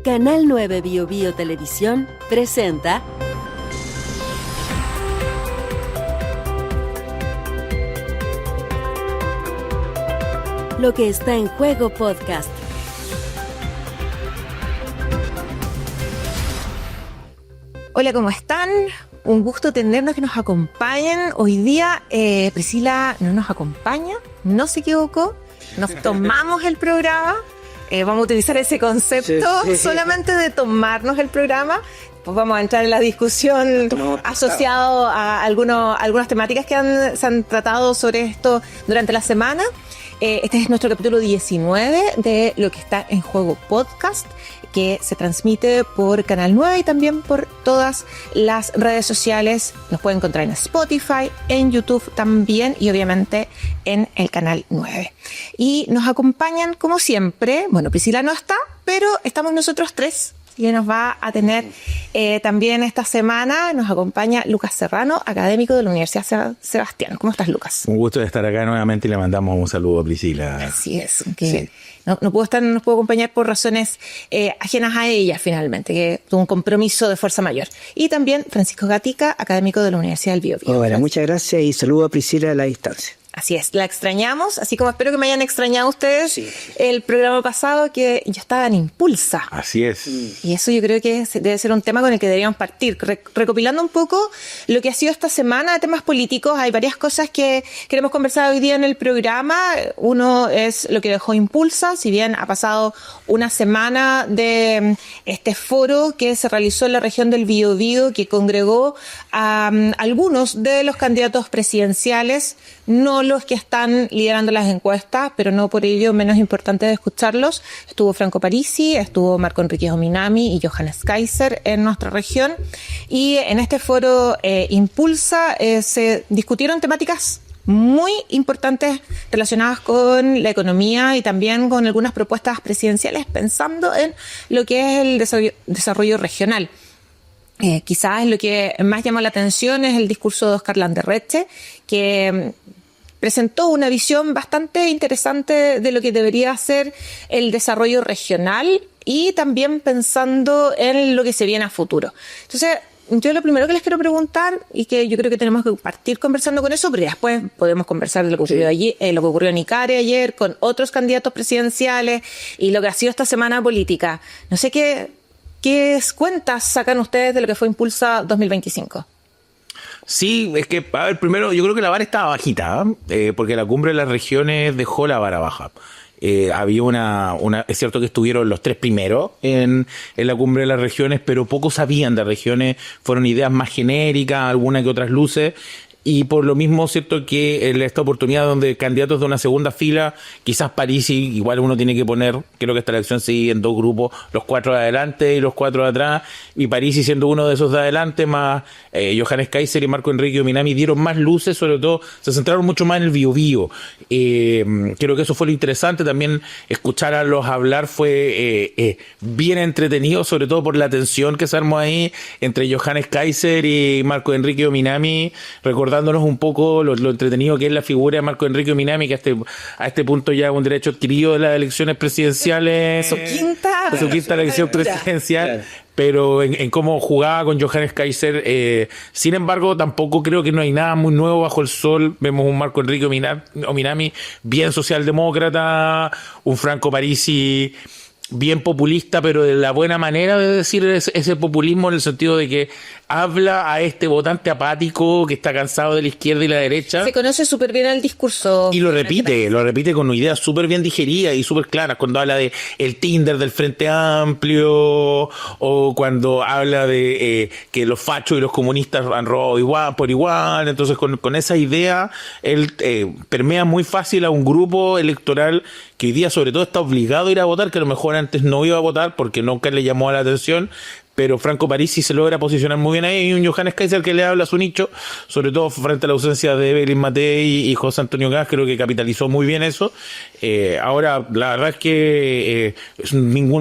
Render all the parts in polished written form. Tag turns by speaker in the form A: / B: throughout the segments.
A: Canal 9 Bio Bio Televisión presenta Lo que está en juego podcast.
B: Hola, ¿cómo están? Un gusto tenernos que nos acompañen. Hoy día Priscila no nos acompaña, no se equivocó, nos tomamos el programa. Vamos a utilizar ese concepto solamente de tomarnos el programa. Pues vamos a entrar en la discusión asociado a algunas temáticas que se han tratado sobre esto durante la semana. Este es nuestro capítulo 19 de Lo que está en juego podcast, que se transmite por Canal 9 y también por todas las redes sociales. Nos pueden encontrar en Spotify, en YouTube también y obviamente en el Canal 9. Y nos acompañan como siempre, bueno, Priscila no está, pero estamos nosotros tres. Y nos va a tener también esta semana, nos acompaña Lucas Serrano, académico de la Universidad Sebastián. ¿Cómo estás, Lucas?
C: Un gusto de estar acá nuevamente y le mandamos un saludo a Priscila.
B: Así es, que no puedo acompañar por razones ajenas a ella finalmente, que tuvo un compromiso de fuerza mayor. Y también Francisco Gatica, académico de la Universidad del Biobío.
D: Hola, muchas gracias y saludo a Priscila a la distancia.
B: Así es, la extrañamos, así como espero que me hayan extrañado ustedes el programa pasado, que yo estaba en Impulsa.
C: Así es.
B: Y eso yo creo que debe ser un tema con el que deberíamos partir. Recopilando un poco lo que ha sido esta semana de temas políticos, hay varias cosas que queremos conversar hoy día en el programa. Uno es lo que dejó Impulsa, si bien ha pasado una semana de este foro que se realizó en la región del Biobío, que congregó a algunos de los candidatos presidenciales, no los que están liderando las encuestas, pero no por ello menos importante de escucharlos. Estuvo Franco Parisi, estuvo Marco Enrique Ominami y Johannes Kaiser en nuestra región. Y en este foro Impulsa se discutieron temáticas muy importantes relacionadas con la economía y también con algunas propuestas presidenciales pensando en lo que es el desarrollo regional. Quizás lo que más llamó la atención es el discurso de Oscar Landerreche, que presentó una visión bastante interesante de lo que debería ser el desarrollo regional y también pensando en lo que se viene a futuro. Entonces, yo lo primero que les quiero preguntar, y que yo creo que tenemos que partir conversando con eso, pero después podemos conversar de lo que ocurrió allí, lo que ocurrió en Icare ayer, con otros candidatos presidenciales y lo que ha sido esta semana política. No sé qué cuentas sacan ustedes de lo que fue Impulsa 2025.
C: Sí, es que, a ver, primero, yo creo que la vara estaba bajita, porque la cumbre de las regiones dejó la vara baja. Había es cierto que estuvieron los tres primeros en la cumbre de las regiones, pero pocos sabían de regiones, fueron ideas más genéricas, algunas que otras luces. Y por lo mismo, cierto que en esta oportunidad donde candidatos de una segunda fila, quizás Parisi, igual uno tiene que poner, creo que esta elección se divide en dos grupos, los cuatro de adelante y los cuatro de atrás, y Parisi siendo uno de esos de adelante, más Johannes Kaiser y Marco Enrique Ominami dieron más luces, sobre todo se centraron mucho más en el Biobío. Creo que eso fue lo interesante, también escucharlos hablar fue bien entretenido, sobre todo por la tensión que se armó ahí entre Johannes Kaiser y Marco Enrique Ominami, recordándonos un poco lo entretenido que es la figura de Marco Enrique Ominami, que a este punto ya es un derecho adquirido de las elecciones presidenciales.
B: Su quinta
C: elección presidencial. Claro. Pero en cómo jugaba con Johannes Kaiser. Sin embargo, tampoco creo que no hay nada muy nuevo bajo el sol. Vemos un Marco Enrique Ominami bien socialdemócrata, un Franco Parisi bien populista, pero de la buena manera de decir ese populismo, en el sentido de que habla a este votante apático que está cansado de la izquierda y la derecha.
B: Se conoce súper bien el discurso.
C: Y lo repite con ideas súper bien digeridas y súper claras, cuando habla de el Tinder del Frente Amplio, o cuando habla de que los fachos y los comunistas han robado igual por igual. Entonces, con esa idea, él permea muy fácil a un grupo electoral que hoy día sobre todo está obligado a ir a votar, que a lo mejor antes no iba a votar porque nunca le llamó la atención, pero Franco Parisi se logra posicionar muy bien ahí, y un Johannes Kaiser que le habla a su nicho, sobre todo frente a la ausencia de Evelyn Matei y José Antonio Gas, creo que capitalizó muy bien eso. Ahora, la verdad es que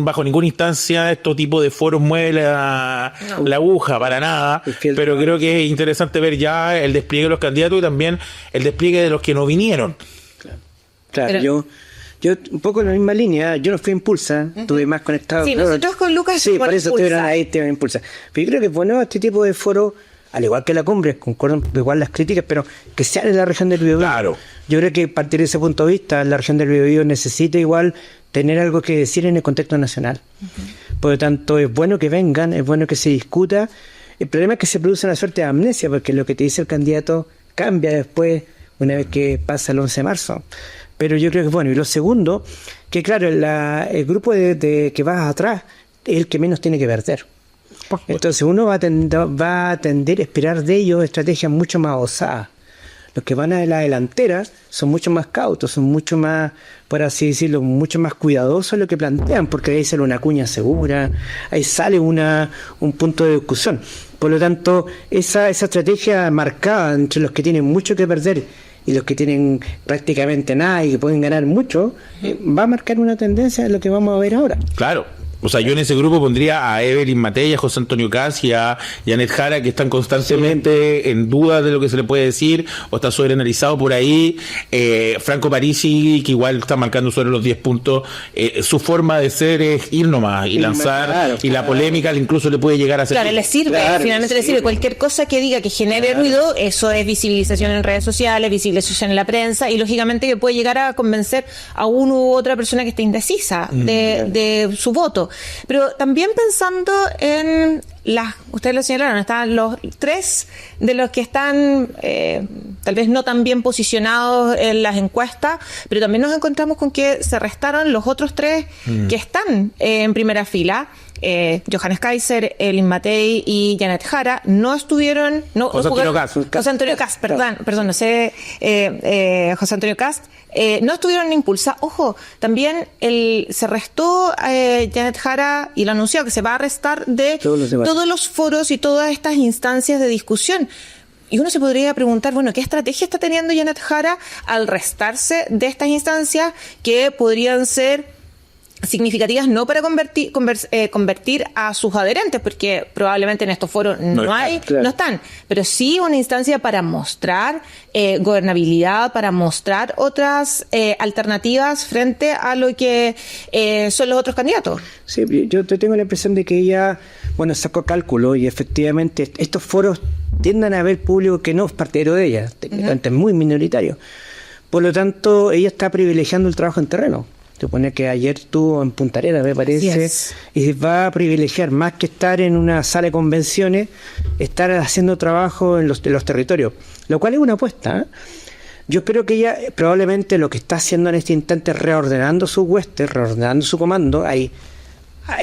C: bajo ninguna instancia estos tipos de foros mueve la aguja, para nada, pero creo que es interesante ver ya el despliegue de los candidatos y también el despliegue de los que no vinieron.
D: Claro, Yo un poco en la misma línea, yo no fui a Impulsa, estuve más conectado.
B: Sí, nosotros con Lucas
D: sí, por eso
B: Impulsa.
D: estuvieron ahí, te Impulsa. Pero yo creo que es bueno este tipo de foro, al igual que la cumbre, concuerdo igual las críticas, pero que sea en la región del Biobío.
C: Claro.
D: Yo creo que a partir de ese punto de vista, la región del Biobío necesita igual tener algo que decir en el contexto nacional. Por lo tanto, es bueno que vengan, es bueno que se discuta. El problema es que se produce una suerte de amnesia, porque lo que te dice el candidato cambia después, una vez que pasa el 11 de marzo. Pero yo creo que es bueno. Y lo segundo, que claro, el grupo de que vas atrás es el que menos tiene que perder. Entonces uno va a tender a esperar de ellos estrategias mucho más osadas. Los que van a la delantera son mucho más cautos, son mucho más, por así decirlo, mucho más cuidadosos en lo que plantean, porque ahí sale una cuña segura, ahí sale un punto de discusión. Por lo tanto, esa estrategia marcada entre los que tienen mucho que perder y los que tienen prácticamente nada y que pueden ganar mucho, va a marcar una tendencia en lo que vamos a ver ahora.
C: Claro. O sea, yo en ese grupo pondría a Evelyn Matei, a José Antonio Caz y a Janet Jara, que están constantemente en duda de lo que se le puede decir, o está sobreanalizado por ahí. Franco Parisi, que igual está marcando sobre los 10 puntos. Su forma de ser es ir nomás y lanzar,
D: claro,
C: y la polémica incluso le puede llegar a ser...
B: Claro, le sirve, finalmente le sirve. Cualquier cosa que diga que genere ruido, eso es visibilización en redes sociales, visibilización en la prensa, y lógicamente que puede llegar a convencer a una u otra persona que esté indecisa de su voto. Pero también pensando en ustedes lo señalaron, están los tres de los que están tal vez no tan bien posicionados en las encuestas, pero también nos encontramos con que se restaron los otros tres que están en primera fila. Johannes Kaiser, Evelyn Matei y Janet Jara no estuvieron...
C: José Antonio Caz.
B: José Antonio Caz, perdón, no sé, José Antonio Caz, no estuvieron en Impulsa. Ojo, también se restó Janet Jara y lo anunció que se va a restar de todos los foros y todas estas instancias de discusión. Y uno se podría preguntar, bueno, ¿qué estrategia está teniendo Janet Jara al restarse de estas instancias que podrían ser significativas no para convertir a sus adherentes, porque probablemente en estos foros no están, pero sí una instancia para mostrar gobernabilidad, para mostrar otras alternativas frente a lo que son los otros candidatos.
D: Sí, yo tengo la impresión de que ella, sacó cálculo y efectivamente estos foros tienden a ver público que no es partidario de ella, técnicamente es muy minoritario. Por lo tanto, ella está privilegiando el trabajo en terreno. Supone que ayer estuvo en Punta Arenas, me parece, y va a privilegiar más que estar en una sala de convenciones, estar haciendo trabajo en los territorios, lo cual es una apuesta. Yo espero que ella probablemente lo que está haciendo en este instante es reordenando su hueste, reordenando su comando. Hay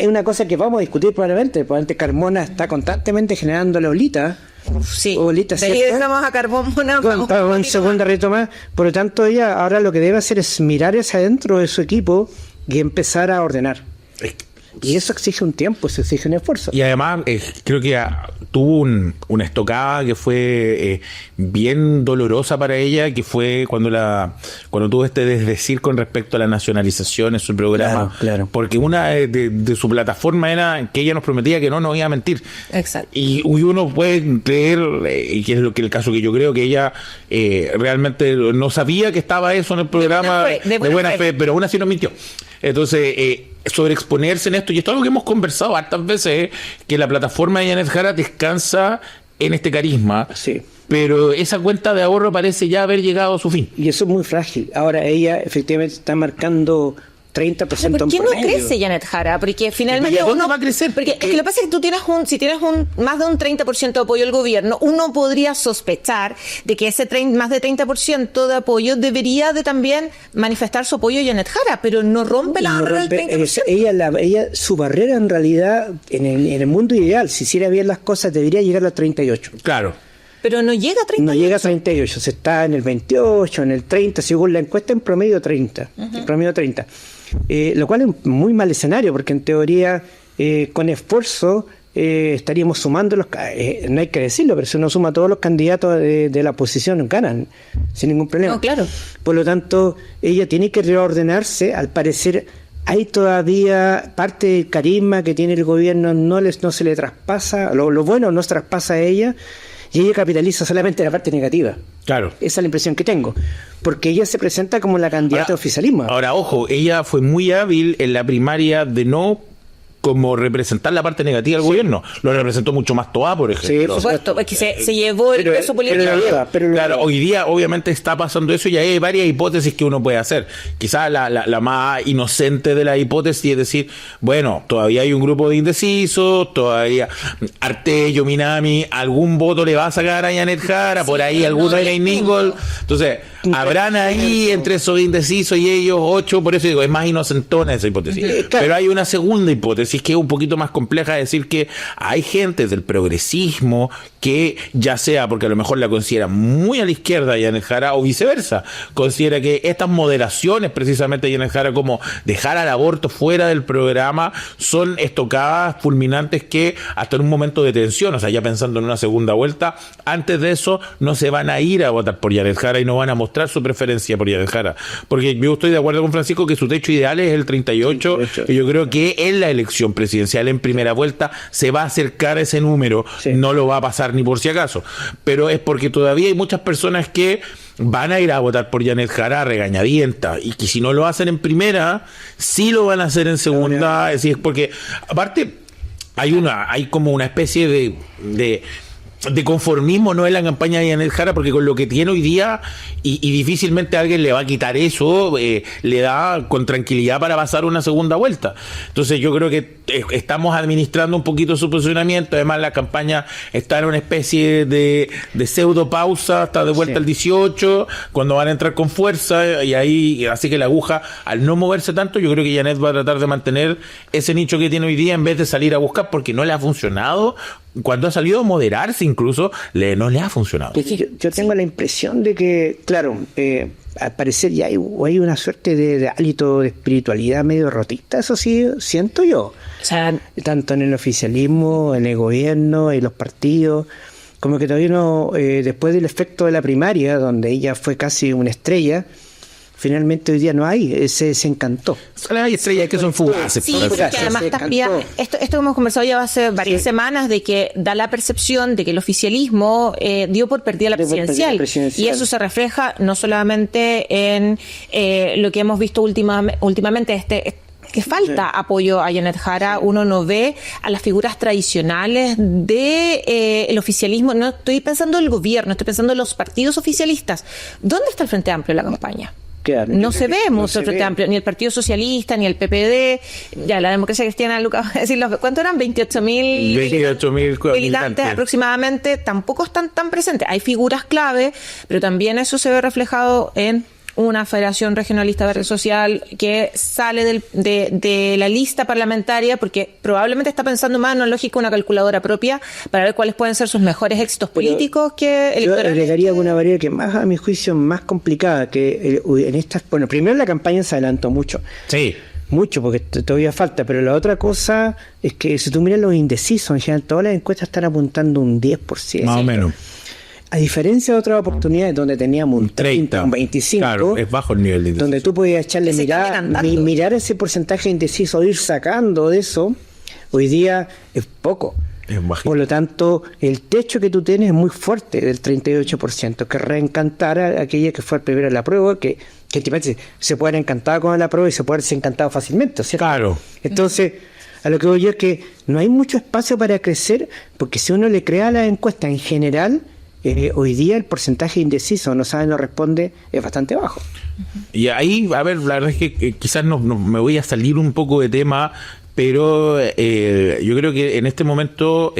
D: una cosa que vamos a discutir probablemente Carmona está constantemente generando la olita.
B: Sí,
D: Olita,
B: de ahí dejamos a Carmona
D: en segunda retoma. Por lo tanto, ella ahora lo que debe hacer es mirar hacia adentro de su equipo y empezar a ordenar. Y eso exige un tiempo, eso exige un esfuerzo.
C: Y además, creo que tuvo una estocada que fue bien dolorosa para ella, que fue cuando tuvo este desdecir con respecto a la nacionalización en su programa.
D: Claro.
C: Porque una de su plataforma era que ella nos prometía que no nos iba a mentir.
B: Exacto.
C: Y uno puede creer, y que es el caso que yo creo, que ella realmente no sabía que estaba eso en el programa de buena fe, pero aún así no mintió. Entonces, sobreexponerse en esto, y esto es algo que hemos conversado hartas veces, que la plataforma de Janet Jara descansa en este carisma,
D: sí,
C: pero esa cuenta de ahorro parece ya haber llegado a su fin.
D: Y eso es muy frágil. Ahora ella efectivamente está marcando 30%
B: ¿Por qué no crece Janet Jara? Porque finalmente
C: ¿dónde va a crecer?
B: Porque es que lo que pasa es que si tienes más de un 30% de apoyo al gobierno, uno podría sospechar de que ese más de 30% de apoyo debería de también manifestar su apoyo a Janet Jara, pero no rompe la barrera del 30%.
D: Ella, su barrera en realidad, en el mundo ideal, si hiciera bien las cosas, debería llegar a 38.
C: Claro.
B: Pero no llega a 38.
D: No llega a 38, se está en el 28, en el 30, según la encuesta, en promedio 30. En promedio 30. Lo cual es muy mal escenario, porque en teoría, con esfuerzo, estaríamos sumando no hay que decirlo, pero si uno suma todos los candidatos de la oposición, ganan, sin ningún problema.
B: No, claro.
D: Por lo tanto, ella tiene que reordenarse. Al parecer, hay todavía parte del carisma que tiene el gobierno, no se le traspasa, lo bueno no se traspasa a ella. Y ella capitaliza solamente la parte negativa.
C: Claro.
D: Esa es la impresión que tengo. Porque ella se presenta como la candidata de oficialismo.
C: Ahora, ojo, ella fue muy hábil en la primaria de no como representar la parte negativa del gobierno. Lo representó mucho más Toá, por ejemplo.
D: Sí,
B: Por supuesto, porque se llevó el peso político.
C: Claro, hoy día obviamente está pasando eso y hay varias hipótesis que uno puede hacer. Quizás la más inocente de la hipótesis es decir, bueno, todavía hay un grupo de indecisos, todavía Artello, Minami, algún voto le va a sacar a Janet Jara, por ahí alguno era Iningol. Entonces, habrán ahí entre esos indecisos y ellos 8, por eso digo, es más inocentona esa hipótesis. Pero hay una segunda hipótesis que es un poquito más compleja, es decir que hay gente del progresismo que ya sea porque a lo mejor la considera muy a la izquierda Janet Jara o viceversa, considera que estas moderaciones precisamente de Janet Jara como dejar al aborto fuera del programa son estocadas fulminantes que hasta en un momento de tensión, o sea, ya pensando en una segunda vuelta, antes de eso no se van a ir a votar por Janet Jara y no van a mostrar su preferencia por Janet Jara, porque yo estoy de acuerdo con Francisco que su techo ideal es el 38 y yo creo que en la elección presidencial en primera vuelta se va a acercar a ese número, no lo va a pasar ni por si acaso, pero es porque todavía hay muchas personas que van a ir a votar por Janet Jara regañadienta y que si no lo hacen en primera, sí lo van a hacer en segunda, es decir, porque aparte hay como una especie de conformismo no en la campaña de Janet Jara, porque con lo que tiene hoy día y difícilmente alguien le va a quitar eso, le da con tranquilidad para pasar una segunda vuelta. Entonces yo creo que estamos administrando un poquito su posicionamiento, además la campaña está en una especie de pseudo pausa hasta de vuelta al 18, cuando van a entrar con fuerza y ahí, así que la aguja al no moverse tanto, yo creo que Janet va a tratar de mantener ese nicho que tiene hoy día en vez de salir a buscar, porque no le ha funcionado. Cuando ha salido a moderarse incluso, no le ha funcionado.
D: Yo tengo la impresión de que, claro, al parecer ya hay una suerte de hálito de espiritualidad medio derrotista, eso sí, siento yo.
B: O sea,
D: tanto en el oficialismo, en el gobierno, en los partidos, como que todavía no, después del efecto de la primaria, donde ella fue casi una estrella, finalmente hoy día no hay, se desencantó.
C: Hay estrellas que son fugaces.
B: Sí, porque además también, esto que hemos conversado ya hace varias semanas, de que da la percepción de que el oficialismo dio por perdida la presidencial. Y eso se refleja no solamente en lo que hemos visto últimamente, que falta apoyo a Janet Jara. Uno no ve a las figuras tradicionales de el oficialismo. No estoy pensando en el gobierno, estoy pensando en los partidos oficialistas. ¿Dónde está el Frente Amplio en la campaña? No se ve mucho el Frente Amplio, ni el Partido Socialista, ni el PPD, ya la Democracia Cristiana, Lucas, ¿cuánto eran? 28.000 militantes aproximadamente, tampoco están tan presentes. Hay figuras clave, pero también eso se ve reflejado en una Federación Regionalista Verde Social que sale de la lista parlamentaria porque probablemente está pensando más en una lógica, una calculadora propia para ver cuáles pueden ser sus mejores éxitos políticos que electorales.
D: Yo agregaría una variable que más, a mi juicio, más complicada, que en estas, bueno, primero la campaña se adelantó mucho.
C: Sí.
D: Mucho, porque todavía falta, pero la otra cosa es que si tú miras los indecisos, en general todas las encuestas están apuntando un 10%.
C: Más o menos.
D: A diferencia de otras oportunidades donde teníamos un 30, un 25,
C: claro, es bajo el nivel de indeciso,
D: donde tú podías echarle mirar ese porcentaje indeciso, ir sacando de eso, hoy día es poco.
C: Es bajito.
D: Por lo tanto, el techo que tú tienes es muy fuerte, del 38%, que reencantar a aquella que fue primero en la prueba, que te parece, se puede haber encantado con la prueba y se puede haber encantado fácilmente, ¿cierto?
C: Claro.
D: Entonces, a lo que voy yo es que no hay mucho espacio para crecer, porque si uno le crea la encuesta en general, hoy día el porcentaje indeciso, no sabe, no responde, es bastante bajo.
C: Y ahí, a ver, la verdad es que quizás me voy a salir un poco de tema, pero yo creo que en este momento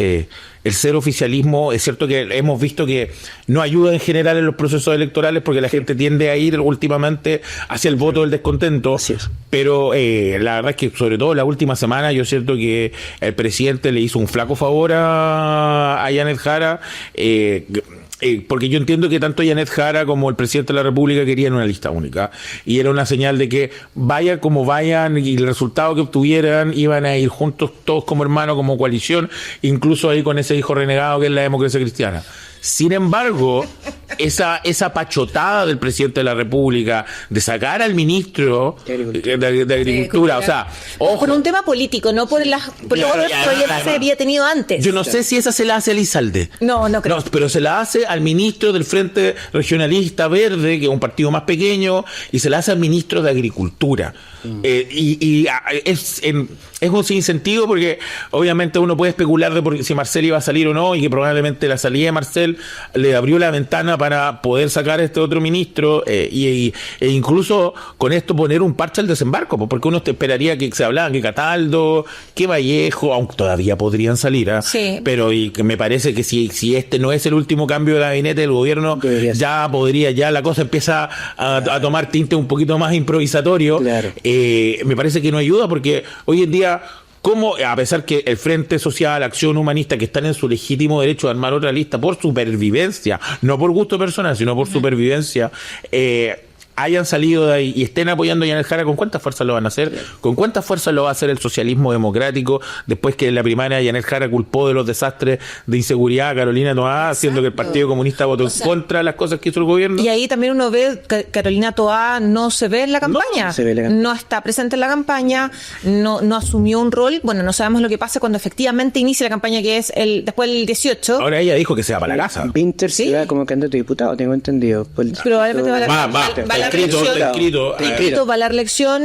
C: el ser oficialismo, es cierto que hemos visto que no ayuda en general en los procesos electorales porque la gente tiende a ir últimamente hacia el voto del descontento, pero la verdad es que sobre todo la última semana yo siento que el presidente le hizo un flaco favor a Janet Jara, porque yo entiendo que tanto Janet Jara como el presidente de la República querían una lista única y era una señal de que vayan como vayan y el resultado que obtuvieran iban a ir juntos todos como hermanos, como coalición, incluso ahí con ese hijo renegado que es la Democracia Cristiana. Sin embargo, esa pachotada del presidente de la República de sacar al ministro de Agricultura, o sea, ojo,
B: por un tema político, no por los otros proyectos que había tenido antes.
C: yo no sé si esa se la hace a Elizalde.
B: No creo.
C: No, pero se la hace al ministro del Frente Regionalista Verde, que es un partido más pequeño, y se la hace al ministro de Agricultura. Es un sinsentido porque obviamente uno puede especular de si Marcel iba a salir o no, y que probablemente la salida de Marcel le abrió la ventana para poder sacar a este otro ministro e incluso con esto poner un parche al desembarco, porque uno te esperaría que se hablaban que Cataldo, que Vallejo, aunque todavía podrían salir,
B: sí.
C: Pero y que me parece que si este no es el último cambio de gabinete del gobierno, ya la cosa empieza a tomar tinte un poquito más improvisatorio.
D: Claro.
C: Me parece que no ayuda porque hoy en día, como a pesar que el Frente Social, Acción Humanista, que están en su legítimo derecho de armar otra lista por supervivencia, no por gusto personal, sino por supervivencia, hayan salido de ahí y estén apoyando a Yanel Jara, ¿con cuánta fuerza lo van a hacer? ¿Con cuánta fuerza lo va a hacer el socialismo democrático después que en la primaria Yanel Jara culpó de los desastres de inseguridad a Carolina Toá, haciendo que el Partido Comunista votó en contra de las cosas que hizo el gobierno?
B: Y ahí también uno ve que Carolina Toá no se ve en la campaña, no está presente en la campaña, no asumió un rol. Bueno, no sabemos lo que pasa cuando efectivamente inicia la campaña, que es después del 18.
C: Ahora ella dijo que se va para la casa.
D: Pinter se va como candidato a diputado, tengo entendido.
B: Probablemente va a la inscrito va a la reelección,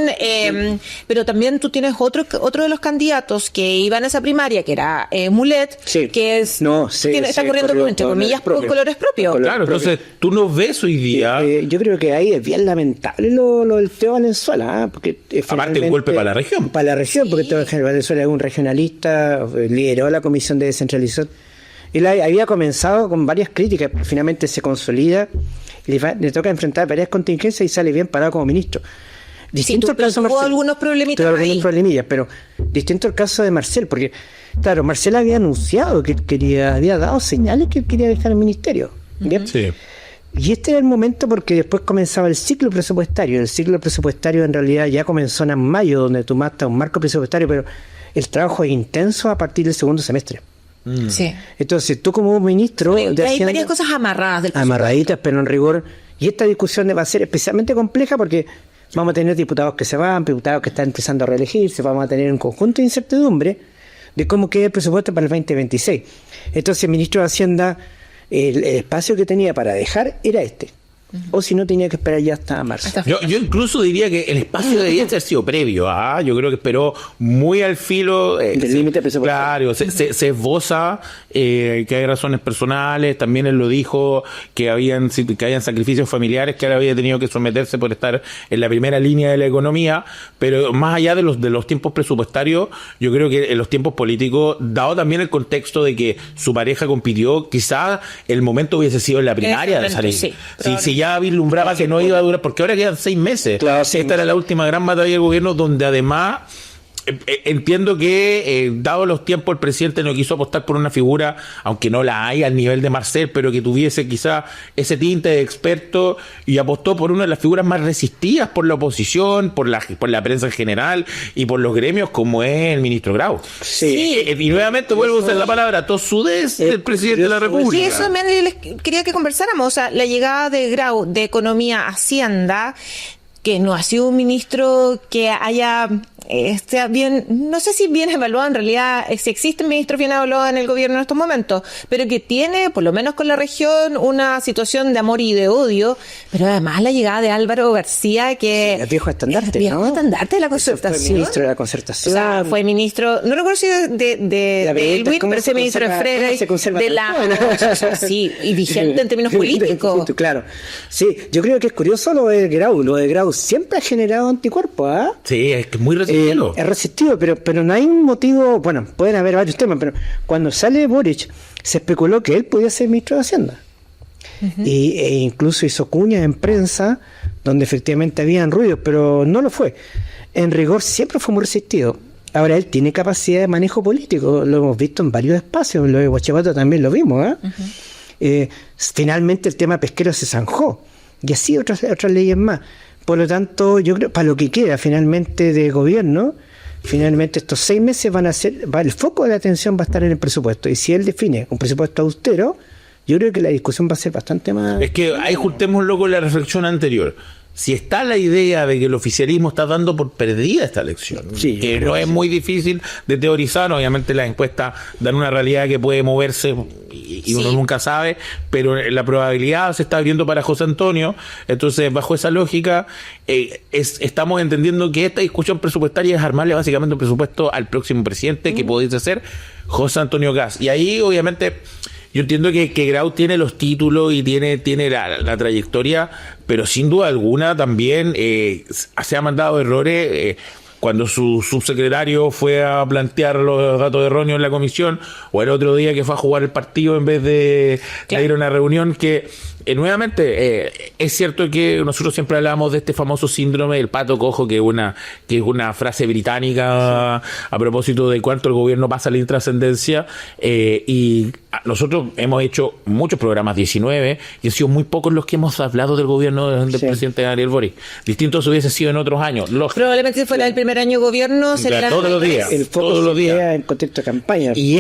B: pero también tú tienes otro de los candidatos que iban a esa primaria, que era Mulet, que está corriendo entre comillas por colores propios.
C: Claro, entonces tú no ves hoy día.
D: Yo creo que ahí es bien lamentable lo del Teo Valenzuela, porque
C: aparte un golpe para la región.
D: Para la región, porque Teo Valenzuela es un regionalista, lideró la comisión de descentralización. Él había comenzado con varias críticas, pero finalmente se consolida. Le toca enfrentar varias contingencias y sale bien parado como ministro. Distinto al caso de Marcel.
B: Tuvo algunos
D: problemillas, pero distinto al caso de Marcel, porque, claro, Marcel había anunciado que había dado señales que quería dejar el ministerio. ¿Bien?
C: Sí.
D: Y este era el momento porque después comenzaba el ciclo presupuestario. El ciclo presupuestario en realidad ya comenzó en mayo, donde tú matas un marco presupuestario, pero el trabajo es intenso a partir del segundo semestre.
B: Sí.
D: Entonces tú como ministro
B: de Hacienda, hay varias cosas amarradas del presupuesto.
D: Amarraditas, pero en rigor, y esta discusión va a ser especialmente compleja porque vamos a tener diputados que se van, diputados que están empezando a reelegirse, vamos a tener un conjunto de incertidumbre de cómo queda el presupuesto para el 2026. Entonces el ministro de Hacienda, el espacio que tenía para dejar era este. O si no, tenía que esperar ya hasta marzo.
C: Yo incluso diría que el espacio debía haber sido previo. Yo creo que esperó muy al filo
D: del límite presupuestario.
C: Claro, se esboza que hay razones personales. También él lo dijo, que habían sacrificios familiares que él había tenido que someterse por estar en la primera línea de la economía. Pero más allá de los tiempos presupuestarios, yo creo que en los tiempos políticos, dado también el contexto de que su pareja compitió, quizás el momento hubiese sido en la primaria de salir. Si ya vislumbraba que no iba a durar, porque ahora quedan 6 meses.
D: Claro,
C: esta era la última gran batalla del gobierno, donde además entiendo que dado los tiempos el presidente no quiso apostar por una figura, aunque no la hay al nivel de Marcel, pero que tuviese quizá ese tinte de experto, y apostó por una de las figuras más resistidas por la oposición, por la prensa en general y por los gremios, como es el ministro Grau.
D: Sí.
C: Y nuevamente vuelvo a usar la palabra tosudez del presidente de la República.
B: Sí, eso también les quería que conversáramos. O sea, la llegada de Grau de Economía, Hacienda, que no ha sido un ministro que haya bien, no sé si bien evaluado, en realidad si existen ministros bien evaluados en el gobierno en estos momentos, pero que tiene, por lo menos con la región, una situación de amor y de odio, pero además la llegada de Álvaro García, que
D: el viejo estandarte,
B: estandarte de la concertación.
D: Fue ministro de la concertación.
B: O sea, fue ministro, no recuerdo si de Elwin, pero ese ministro de Frey, de la... Sí, y vigente en términos políticos.
D: Claro. Sí, yo creo que es curioso lo de Grau. Lo de Grau siempre ha generado anticuerpos,
C: Sí, es que es muy resistido.
D: Es resistido, pero no hay un motivo. Bueno, pueden haber varios temas, pero cuando sale Boric, se especuló que él podía ser ministro de Hacienda. E incluso hizo cuñas en prensa donde efectivamente habían ruidos, pero no lo fue. En rigor siempre fue muy resistido. Ahora él tiene capacidad de manejo político, lo hemos visto en varios espacios, lo de Huachipato también lo vimos. Finalmente el tema pesquero se zanjó, y así otras leyes más. Por lo tanto, yo creo, para lo que queda finalmente de gobierno, finalmente estos 6 meses el foco de la atención va a estar en el presupuesto. Y si él define un presupuesto austero, yo creo que la discusión va a ser bastante más...
C: Es que ahí juntémoslo con la reflexión anterior. Si está la idea de que el oficialismo está dando por perdida esta elección,
D: sí,
C: que no es muy difícil de teorizar, obviamente las encuestas dan una realidad que puede moverse y uno nunca sabe, pero la probabilidad se está abriendo para José Antonio. Entonces, bajo esa lógica, estamos entendiendo que esta discusión presupuestaria es armarle básicamente un presupuesto al próximo presidente, que pudiese ser José Antonio Kast. Y ahí, obviamente, yo entiendo que Grau tiene los títulos y tiene la trayectoria, pero sin duda alguna también se ha mandado errores cuando su subsecretario fue a plantear los datos erróneos en la comisión, o el otro día que fue a jugar el partido en vez de ir a una reunión que... nuevamente, es cierto que nosotros siempre hablamos de este famoso síndrome del pato cojo, que es una frase británica a propósito de cuánto el gobierno pasa la intrascendencia, y nosotros hemos hecho muchos programas, 19, y han sido muy pocos los que hemos hablado del gobierno del presidente Ariel Boric. Distinto se hubiese sido en otros años.
B: Probablemente si fuera el primer año de gobierno,
C: todos los días.
D: El foco
C: todos los días
D: en contexto de campaña.
C: Y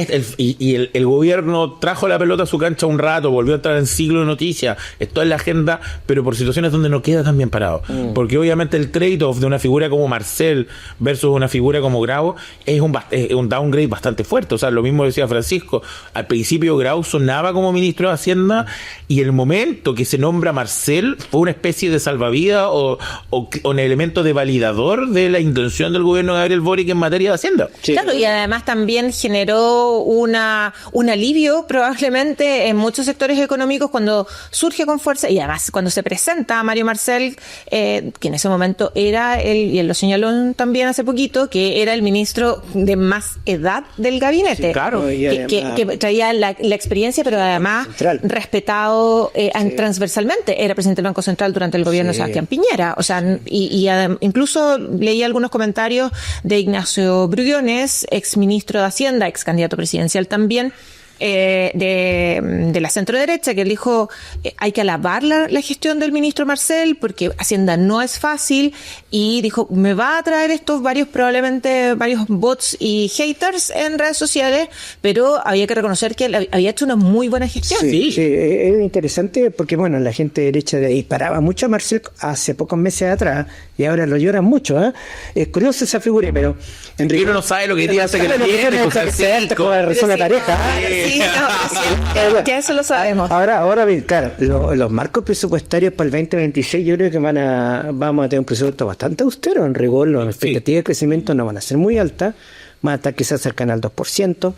C: el gobierno trajo la pelota a su cancha un rato, volvió a entrar en siglo de noticias, esto es la agenda, pero por situaciones donde no queda tan bien parado. Porque obviamente el trade-off de una figura como Marcel versus una figura como Grau es un downgrade bastante fuerte. O sea, lo mismo decía Francisco, al principio Grau sonaba como ministro de Hacienda, y el momento que se nombra Marcel fue una especie de salvavidas o un elemento de validador de la intención del gobierno de Gabriel Boric en materia de Hacienda.
B: Sí. Claro, y además también generó un alivio probablemente en muchos sectores económicos cuando surge con fuerza, y además cuando se presenta a Mario Marcel, que en ese momento era y él lo señaló también hace poquito, que era el ministro de más edad del gabinete.
C: Sí, claro.
B: Que traía la experiencia, pero además respetado transversalmente. Era presidente del Banco Central durante el gobierno de Sebastián Piñera. O sea, incluso leí algunos comentarios de Ignacio Briones, ex ministro de Hacienda, ex candidato presidencial también, de la centro derecha, que él dijo hay que alabar la gestión del ministro Marcel porque Hacienda no es fácil, y dijo me va a traer probablemente varios bots y haters en redes sociales, pero había que reconocer que él había hecho una muy buena gestión.
D: Sí, es interesante porque bueno, la gente derecha disparaba mucho a Marcel hace pocos meses atrás y ahora lo lloran mucho, ¿eh? Es curioso esa figura, pero
C: Enrique no sabe lo que tiene hace que la tiene,
D: una pareja.
B: Sí, ya eso lo sabemos.
D: Ahora bien, claro, los marcos presupuestarios para el 2026 yo creo que vamos a tener un presupuesto bastante austero. En rigor, las expectativas de crecimiento no van a ser muy altas, van a estar quizás cercanas al 2%.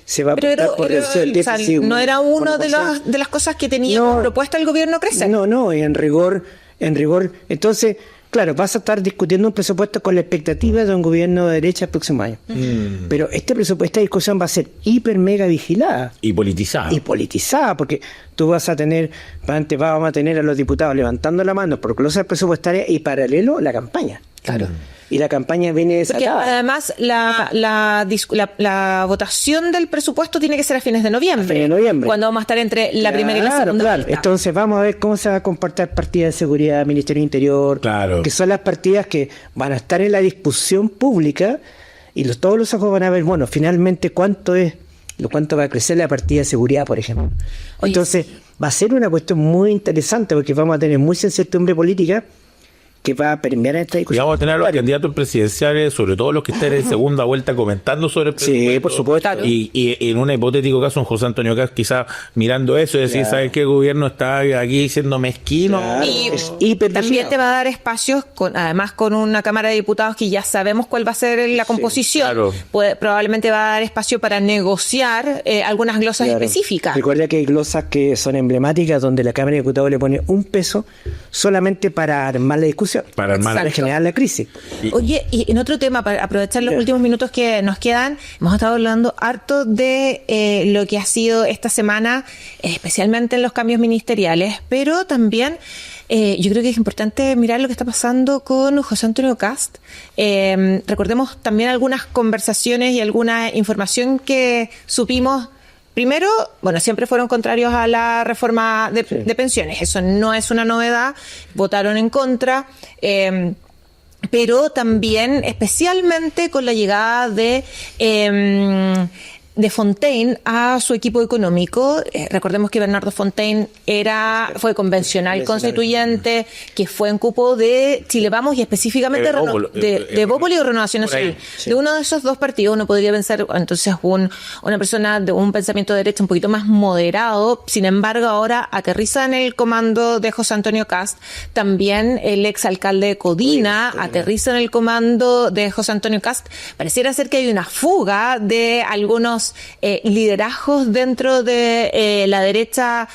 D: Se va
B: no era uno de las cosas que tenía propuesta el gobierno crecer.
D: No, en rigor, entonces... Claro, vas a estar discutiendo un presupuesto con la expectativa de un gobierno de derecha el próximo año. Pero esta discusión va a ser hiper mega vigilada.
C: Y politizada. Porque tú vamos a tener a los diputados levantando la mano por cosas presupuestarias y paralelo la campaña. Claro. Y la campaña viene desatada.
B: Porque además la votación del presupuesto tiene que ser a fines de noviembre. Cuando vamos a estar entre la primera y la segunda. Claro.
D: Entonces vamos a ver cómo se va a comportar partidas de seguridad, Ministerio de Interior, que son las partidas que van a estar en la discusión pública, y todos los ojos van a ver, bueno, finalmente cuánto va a crecer la partida de seguridad, por ejemplo. Entonces va a ser una cuestión muy interesante porque vamos a tener mucha incertidumbre política que va a permear esta discusión.
C: Y vamos a tener a los candidatos presidenciales, sobre todo los que estén en segunda vuelta, comentando sobre el presupuesto.
D: Sí, por supuesto.
C: Y en un hipotético caso, un José Antonio Kast quizás mirando eso y decir, ¿sabes qué? El gobierno está aquí siendo mezquino.
D: Claro.
B: Y también te va a dar espacios, además con una Cámara de Diputados que ya sabemos cuál va a ser la composición. Probablemente va a dar espacio para negociar algunas glosas específicas.
D: Recuerda que hay glosas que son emblemáticas donde la Cámara de Diputados le pone un peso solamente para armar la discusión.
C: Para
D: generar la crisis.
B: Oye, y en otro tema, para aprovechar los últimos minutos que nos quedan, hemos estado hablando harto de lo que ha sido esta semana, especialmente en los cambios ministeriales, pero también yo creo que es importante mirar lo que está pasando con José Antonio Kast. Recordemos también algunas conversaciones y alguna información que supimos. Primero, siempre fueron contrarios a la reforma de pensiones. Eso no es una novedad. Votaron en contra. Pero también, especialmente con la llegada de de Fontaine a su equipo económico. Recordemos que Bernardo Fontaine fue convencional constituyente, que fue en cupo de Chile Vamos y específicamente de Bópoli o Renovación Nacional. De uno de esos dos partidos uno podría pensar, entonces, una persona de un pensamiento de derecha un poquito más moderado. Sin embargo, ahora aterriza en el comando de José Antonio Kast. También el exalcalde de Codina aterriza en el comando de José Antonio Kast. Pareciera ser que hay una fuga de algunos liderazgos dentro de la derecha,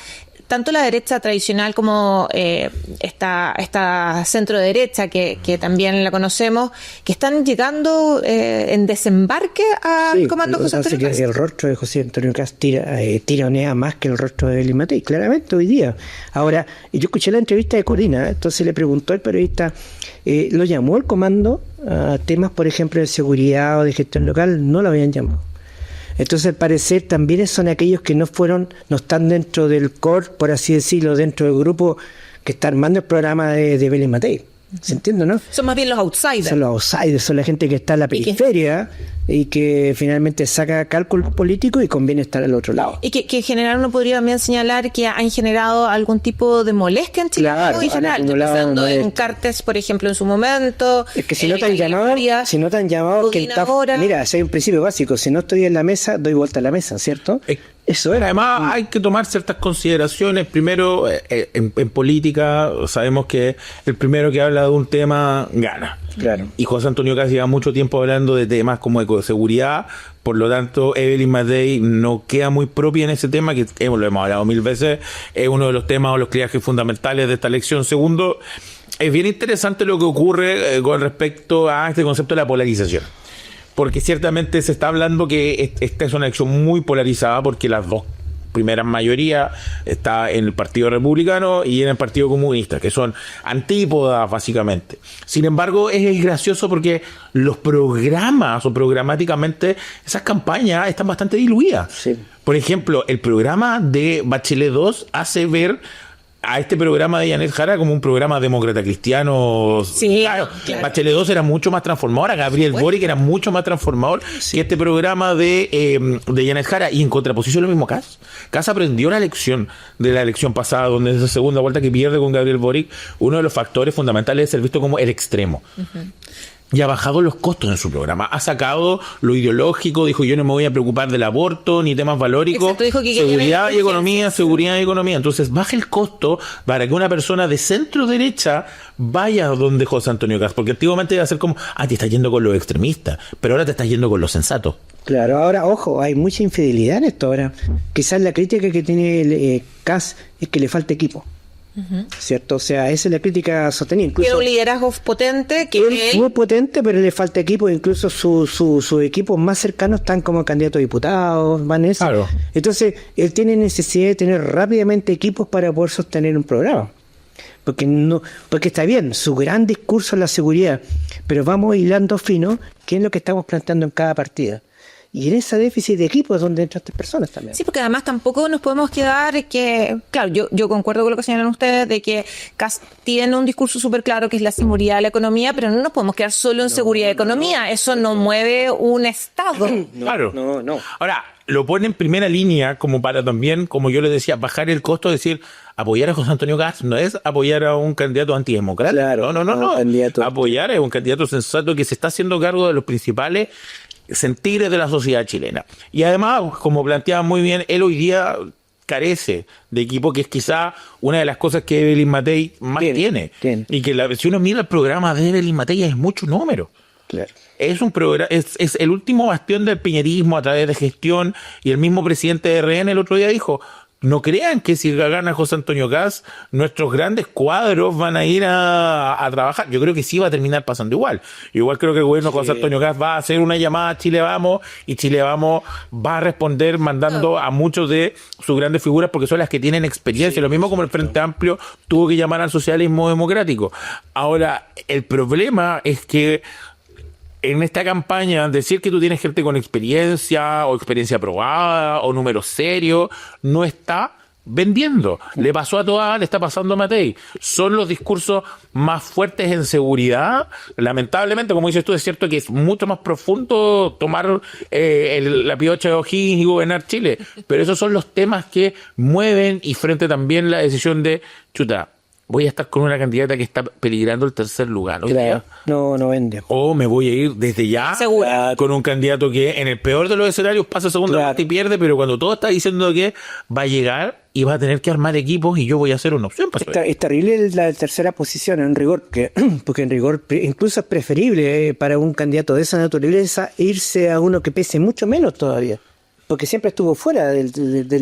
B: tanto la derecha tradicional como esta centro derecha que también la conocemos, que están llegando en desembarque al comando José Antonio Kast.
D: El rostro de José Antonio Kast tironea más que el rostro de Evelyn Matei, claramente hoy día. Ahora, yo escuché la entrevista de Corina, entonces le preguntó al periodista, ¿lo llamó el comando a temas, por ejemplo, de seguridad o de gestión local? No lo habían llamado. Entonces, al parecer, también son aquellos que no están dentro del core, por así decirlo, dentro del grupo que está armando el programa de Evelyn Matei. ¿Se entiende, no?
B: Son más bien los outsiders.
D: Son los outsiders, son la gente que está en la periferia y que finalmente saca cálculos políticos y conviene estar al otro lado.
B: Y que en general uno podría también señalar que han generado algún tipo de molestia en Chile.
D: Claro,
B: en general, pensando en Cartes, por ejemplo, en su momento.
D: Es que si no te han llamado, mira, si hay un principio básico, si no estoy en la mesa, doy vuelta a la mesa, ¿cierto? Eso es.
C: Además, hay que tomar ciertas consideraciones. Primero, en política, sabemos que el primero que habla de un tema gana.
D: Claro.
C: Y José Antonio Kast lleva mucho tiempo hablando de temas como ecoseguridad. Por lo tanto, Evelyn Matei no queda muy propia en ese tema, que lo hemos hablado 1000 veces. Es uno de los temas o los clivajes fundamentales de esta elección. Segundo, es bien interesante lo que ocurre con respecto a este concepto de la polarización. Porque ciertamente se está hablando que esta es una elección muy polarizada porque las dos primeras mayorías está en el Partido Republicano y en el Partido Comunista, que son antípodas básicamente. Sin embargo, es gracioso porque los programas o programáticamente esas campañas están bastante diluidas.
D: Sí.
C: Por ejemplo, el programa de Bachelet 2 hace ver a este programa de Janet Jara como un programa demócrata cristiano.
B: Sí,
C: claro. Bachelet 2 era mucho más transformadora, Gabriel Boric era mucho más transformador que este programa de Janet Jara, y en contraposición lo mismo Kast. Kast aprendió la lección de la elección pasada, donde en esa segunda vuelta que pierde con Gabriel Boric, uno de los factores fundamentales es ser visto como el extremo. Y ha bajado los costos en su programa. Ha sacado lo ideológico, dijo yo no me voy a preocupar del aborto ni temas valóricos.
B: Exacto, dijo que
C: seguridad y economía, seguridad y economía. Entonces baja el costo para que una persona de centro derecha vaya donde José Antonio Kast. Porque antiguamente iba a ser como, te estás yendo con los extremistas, pero ahora te estás yendo con los sensatos.
D: Claro, ahora, ojo, hay mucha infidelidad en esto ahora. Quizás la crítica que tiene Kast es que le falta equipo. ¿Cierto? O sea, esa es la crítica sostenida.
B: Tiene un liderazgo potente.
D: Él fue potente, pero le falta equipo. Incluso sus equipos más cercanos están como candidatos a diputados, van eso.
C: Claro.
D: Entonces, él tiene necesidad de tener rápidamente equipos para poder sostener un programa. Porque está bien, su gran discurso es la seguridad, pero vamos hilando fino qué es lo que estamos planteando en cada partida. Y en ese déficit de equipo es donde entran estas personas también.
B: Sí, porque además tampoco nos podemos quedar que, claro, yo concuerdo con lo que señalan ustedes de que Kast tiene un discurso súper claro que es la seguridad de la economía, pero no nos podemos quedar solo en seguridad de economía. Eso no mueve un Estado.
C: Claro.
D: No.
C: Ahora, lo pone en primera línea como para también, como yo les decía, bajar el costo, decir, apoyar a José Antonio Kast no es apoyar a un candidato antidemócrata.
D: Claro,
C: No.
D: Candidato.
C: Apoyar a un candidato sensato que se está haciendo cargo de los principales sentires de la sociedad chilena. Y además, como planteaba muy bien, él hoy día carece de equipo, que es quizá una de las cosas que Evelyn Matei más tiene. Y que si uno mira el programa de Evelyn Matei es mucho número.
D: Claro.
C: Es un programa, es el último bastión del piñerismo a través de gestión, y el mismo presidente de RN el otro día dijo, no crean que si gana José Antonio Kast, nuestros grandes cuadros van a ir a trabajar. Yo creo que sí va a terminar pasando igual. Igual creo que el gobierno de José Antonio Kast va a hacer una llamada a Chile Vamos, y Chile Vamos va a responder mandando a muchos de sus grandes figuras, porque son las que tienen experiencia. Lo mismo como el Frente Amplio tuvo que llamar al socialismo democrático. Ahora, el problema es que en esta campaña, decir que tú tienes gente con experiencia o experiencia probada o números serios no está vendiendo. Le pasó a Toá, le está pasando a Matei. Son los discursos más fuertes en seguridad. Lamentablemente, como dices tú, es cierto que es mucho más profundo tomar la piocha de O'Higgins y gobernar Chile. Pero esos son los temas que mueven y frente también la decisión de, chuta, voy a estar con una candidata que está peligrando el tercer lugar.
D: Claro, no vende.
C: O me voy a ir desde ya con un candidato que en el peor de los escenarios pasa segunda vuelta y pierde, pero cuando todo está diciendo que va a llegar y va a tener que armar equipos y yo voy a hacer una opción.
D: Es terrible la tercera posición en rigor, porque en rigor incluso es preferible para un candidato de esa naturaleza irse a uno que pese mucho menos todavía. Porque siempre estuvo fuera del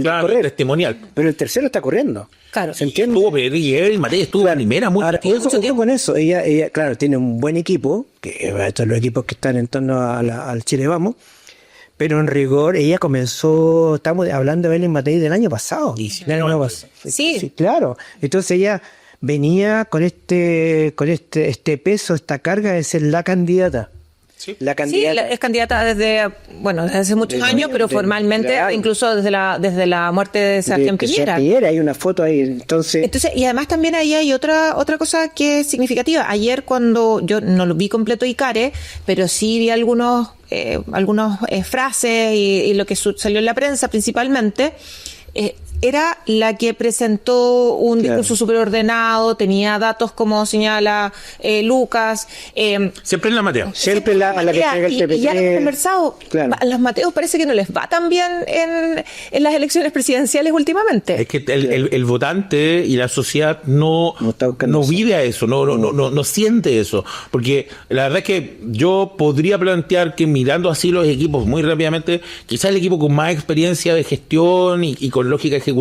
D: correr.
C: Testimonial.
D: Pero el tercero está corriendo.
B: Claro.
D: ¿Se entiende?
C: Estuvo Pedro y Matei estuvo primera mucho
D: tiempo con eso. Ella, claro, tiene un buen equipo, que estos son los equipos que están en torno al Chile Vamos, pero en rigor ella comenzó, estamos hablando de Belén Matei del año pasado. Sí, claro. Entonces ella venía con este peso, esta carga de ser la candidata.
B: Sí. Es candidata desde hace muchos años, pero formalmente, incluso desde la muerte de Sebastián Piñera.
D: Hay una foto ahí, entonces,
C: Siempre en la Mateo.
D: Siempre la que entrega el TPT.
B: Y ya lo hemos conversado. Claro. A los Mateos parece que no les va tan bien en las elecciones presidenciales últimamente.
C: Es que el votante y la sociedad no vive a eso, no siente eso. Porque la verdad es que yo podría plantear que mirando así los equipos muy rápidamente, quizás el equipo con más experiencia de gestión y con lógica ejecutiva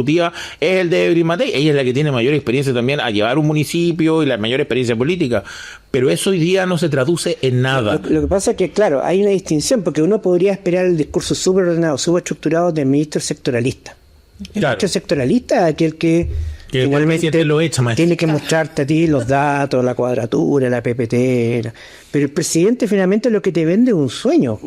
C: es el de Evelyn Matei. Ella es la que tiene mayor experiencia también a llevar un municipio y la mayor experiencia política, pero eso hoy día no se traduce en nada.
D: Lo que pasa es que, claro, hay una distinción, porque uno podría esperar el discurso súper ordenado, súper estructurado del ministro sectoralista. El ministro sectoralista es aquel que finalmente
C: lo echa,
D: tiene que mostrarte a ti los datos, la cuadratura, la PPT, pero el presidente finalmente lo que te vende es un sueño.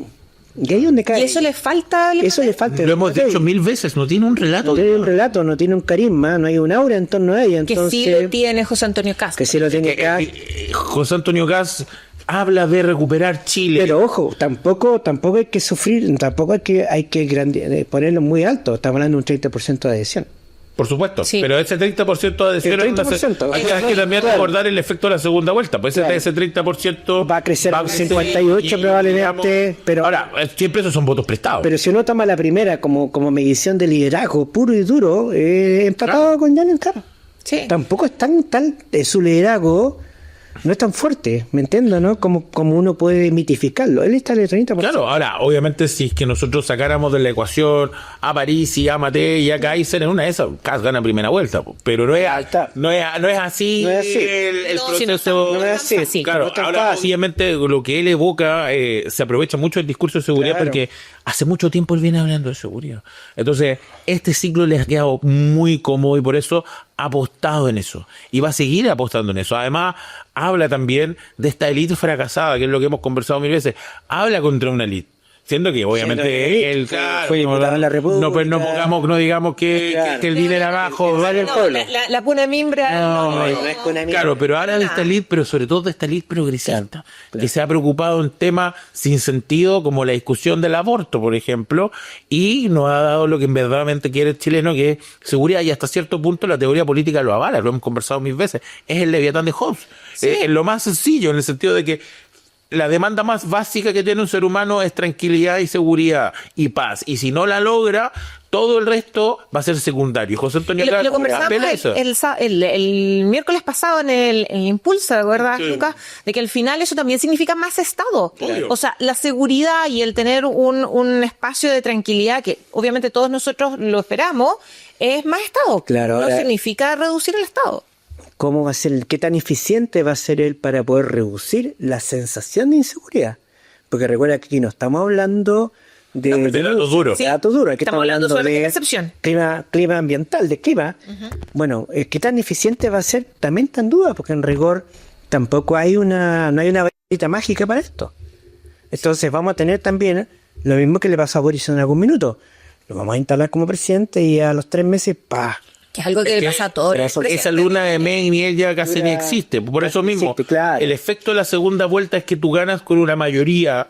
D: Y ahí donde cae.
B: Y eso le falta.
C: Lo hemos dicho 1000 veces, no tiene un relato.
D: No tiene un relato, no tiene un carisma, no hay un aura en torno a ella. Entonces,
B: que sí lo tiene José Antonio Caz.
D: Que sí lo tiene Caz.
C: José Antonio Caz habla de recuperar Chile.
D: Pero ojo, tampoco hay que sufrir, tampoco hay que ponerlo muy alto. Estamos hablando de un 30% de adhesión.
C: Por supuesto, pero ese 30% de adhesión hay que también recordar el efecto de la segunda vuelta, pues ese 30%
D: va a crecer a un 58 probablemente, pero
C: ahora, siempre esos son votos prestados.
D: Pero si uno toma la primera como medición de liderazgo puro y duro, empatado con Jan Encar. Sí. Tampoco es tan su liderazgo no es tan fuerte, ¿me entiendes? ¿No? Como uno puede mitificarlo. Él está en el 30%.
C: Claro, ahora, obviamente, si es que nosotros sacáramos de la ecuación a París y a Matei y a Kaiser, en una de esas, Caz gana primera vuelta, pero no es así el proceso.
D: No es así.
C: Claro, ahora, obviamente, lo que él evoca, se aprovecha mucho el discurso de seguridad, porque hace mucho tiempo él viene hablando de seguridad. Entonces, este ciclo le ha quedado muy cómodo y por eso ha apostado en eso. Y va a seguir apostando en eso. Además, habla también de esta élite fracasada, que es lo que hemos conversado 1000 veces. Habla contra una élite. Siendo que obviamente él
D: fue diputado en la República.
C: No digamos que el dinero abajo vale el pueblo.
B: La puna de mimbre.
D: No es cuna de mimbre.
C: Claro, pero ahora de esta élite, pero sobre todo de esta élite progresista, que se ha preocupado en temas sin sentido como la discusión del aborto, por ejemplo, y nos ha dado lo que verdaderamente quiere el chileno, que es seguridad, y hasta cierto punto la teoría política lo avala, lo hemos conversado 1000 veces. Es el Leviatán de Hobbes. Es lo más sencillo, en el sentido de que la demanda más básica que tiene un ser humano es tranquilidad y seguridad y paz. Y si no la logra, todo el resto va a ser secundario. José Antonio Caz
B: lo conversamos el miércoles pasado en el Impulso, ¿de verdad, Lucas? De que al final eso también significa más Estado. Claro. O sea, la seguridad y el tener un espacio de tranquilidad, que obviamente todos nosotros lo esperamos, es más Estado.
D: Claro,
B: no significa reducir el Estado.
D: ¿Cómo va a ser? ¿Qué tan eficiente va a ser él para poder reducir la sensación de inseguridad? Porque recuerda que aquí no estamos hablando de
C: datos duros.
B: Sí,
D: datos duros. Aquí estamos hablando de
B: excepción.
D: Clima ambiental, de clima. Bueno, ¿qué tan eficiente va a ser? También está en duda, porque en rigor tampoco no hay una varita mágica para esto. Entonces vamos a tener también lo mismo que le pasó a Boris en algún minuto. Lo vamos a instalar como presidente y a los 3 meses, ¡pah!
B: Que es algo que le pasa a todos.
C: Esa luna de mes y miel ya casi ni existe. Por eso mismo,
D: claro.
C: El efecto de la segunda vuelta es que tú ganas con una mayoría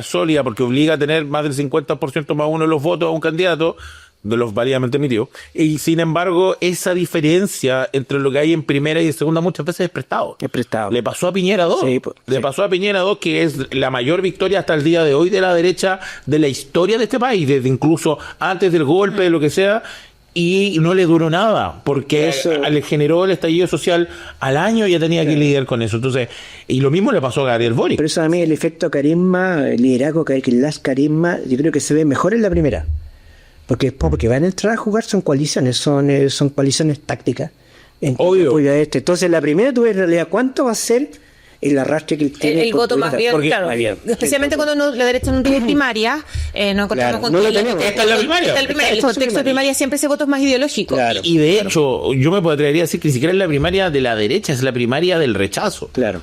C: sólida, porque obliga a tener más del 50% más uno de los votos a un candidato, de los válidamente emitidos. Y sin embargo, esa diferencia entre lo que hay en primera y en segunda muchas veces es prestado.
D: Es prestado.
C: Le pasó a Piñera 2.
D: Sí,
C: Le pasó a Piñera 2, que es la mayor victoria hasta el día de hoy de la derecha de la historia de este país, desde incluso antes del golpe, de lo que sea. Y no le duró nada, porque le generó el estallido social al año y ya tenía que lidiar con eso. Entonces, y lo mismo le pasó a Gabriel Boric.
D: Por eso a mí el efecto carisma, el liderazgo, que las carisma, yo creo que se ve mejor en la primera. Porque van a entrar a jugar, son coaliciones, son coaliciones tácticas.
C: Obvio.
D: Entonces, la primera, tú ves en realidad cuánto va a ser el arrastre que tiene
B: el voto más bien, claro. Especialmente cuando la derecha no tuvo primaria, no encontramos con
D: no
B: que
D: lo tenemos.
C: Esta es la primaria.
B: El contexto de primaria siempre ese voto es más ideológico.
D: Claro.
C: Y de hecho, yo me atrevería a decir que ni siquiera es la primaria de la derecha, es la primaria del rechazo.
D: Claro.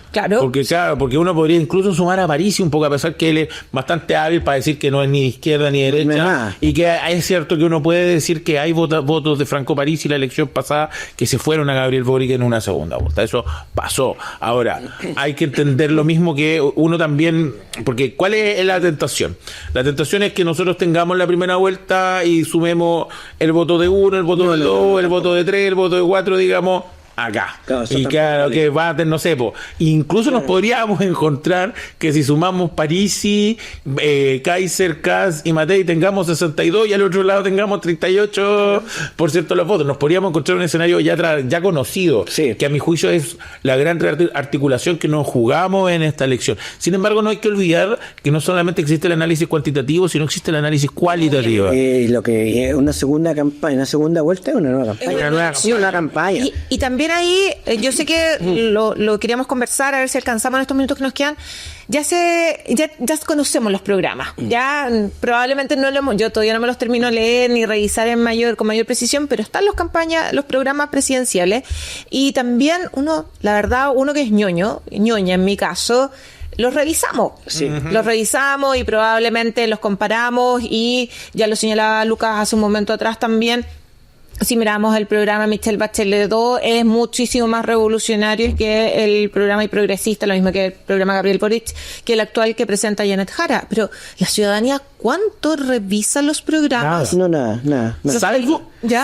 C: Porque uno podría incluso sumar a Parisi un poco, a pesar que él es bastante hábil para decir que no es ni de izquierda ni de derecha. Y que es cierto que uno puede decir que hay votos de Franco Parisi la elección pasada que se fueron a Gabriel Boric en una segunda vuelta. Eso pasó. Ahora, hay que entender lo mismo que uno también, porque ¿cuál es la tentación? La tentación es que nosotros tengamos la primera vuelta y sumemos el voto de uno, el voto de dos, el voto de tres, el voto de cuatro, digamos, acá.
D: Claro,
C: y claro, que va a tener, no sé, incluso nos podríamos encontrar que si sumamos Parisi, Kaiser, Kass y Matei tengamos 62 y al otro lado tengamos 38% de los votos. Nos podríamos encontrar un escenario ya conocido, que a mi juicio es la gran articulación que nos jugamos en esta elección. Sin embargo, no hay que olvidar que no solamente existe el análisis cuantitativo, sino existe el análisis cualitativo.
D: Lo que es una segunda campaña, una segunda vuelta es una nueva campaña. Una campaña.
B: Y también ahí, yo sé que lo queríamos conversar, a ver si alcanzamos en estos minutos que nos quedan. Ya conocemos los programas. Ya probablemente yo todavía no me los termino de leer ni revisar con mayor precisión, pero están los programas presidenciales. Y también uno que es ñoña en mi caso, los revisamos. Sí. Los revisamos y probablemente los comparamos, y ya lo señalaba Lucas hace un momento atrás también. Si miramos el programa Michelle Bachelet 2, es muchísimo más revolucionario que el programa y progresista, lo mismo que el programa Gabriel Boric, que el actual que presenta Janet Jara. Pero la ciudadanía, ¿cuánto revisa los programas?
D: Nada.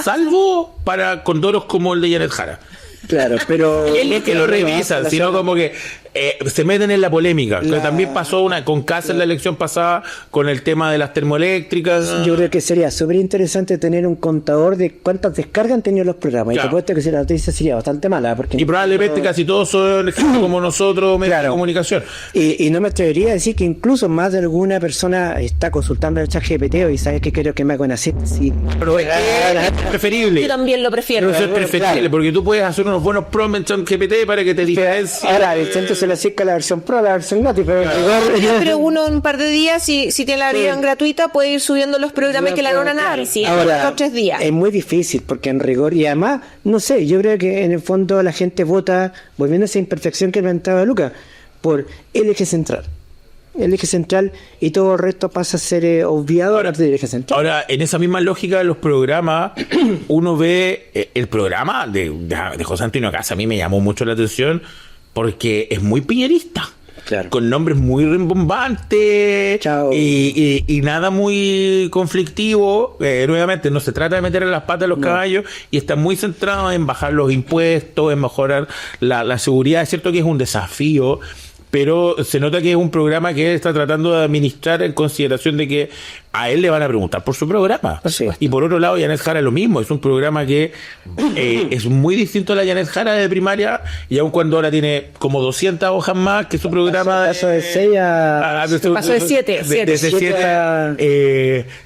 C: Salvo para condoros como el de Janet Jara.
D: Claro, pero
C: él es que lo revisan, sino como que se meten en la polémica. Que también pasó con Kast en la elección pasada con el tema de las termoeléctricas.
D: Yo creo que sería súper interesante tener un contador de cuántas descargas han tenido los programas.
C: Claro.
D: Y te apuesto que si la noticia sería bastante mala.
C: Y probablemente casi todos son gente como nosotros, medios de comunicación.
D: Y no me atrevería a decir que incluso más de alguna persona está consultando el ChatGPT y sabes que creo que me hago así.
C: Pero es preferible.
B: Yo también lo prefiero.
C: Pero es preferible, porque tú puedes hacer unos buenos prompts en ChatGPT para que te diferencie.
D: Ahora, entonces le acerca la versión pro, la versión gratis,
B: pero uno en un par de días, si tiene la versión gratuita, puede ir subiendo los programas que le hagan un análisis.
D: Ahora,
B: los 3 días.
D: Es muy difícil, porque en rigor, y además, no sé, yo creo que en el fondo la gente vota, volviendo a esa imperfección que comentaba Lucas, por el eje central. El eje central, y todo el resto pasa a ser obviado ahora del eje central.
C: Ahora, en esa misma lógica de los programas, uno ve el programa de José Antonio Kast. A mí me llamó mucho la atención porque es muy piñerista.
D: Claro.
C: Con nombres muy rimbombantes y nada muy conflictivo. Nuevamente, no se trata de meterle las patas a los caballos, y está muy centrado en bajar los impuestos, en mejorar la seguridad. Es cierto que es un desafío, pero se nota que es un programa que él está tratando de administrar en consideración de que a él le van a preguntar por su programa. Y por otro lado, Janet Jara lo mismo, es un programa que es muy distinto a la Janet Jara de primaria, y aun cuando ahora tiene como 200 hojas más que su programa.
D: Pasó de 6 a...
B: Pasó de
C: 7.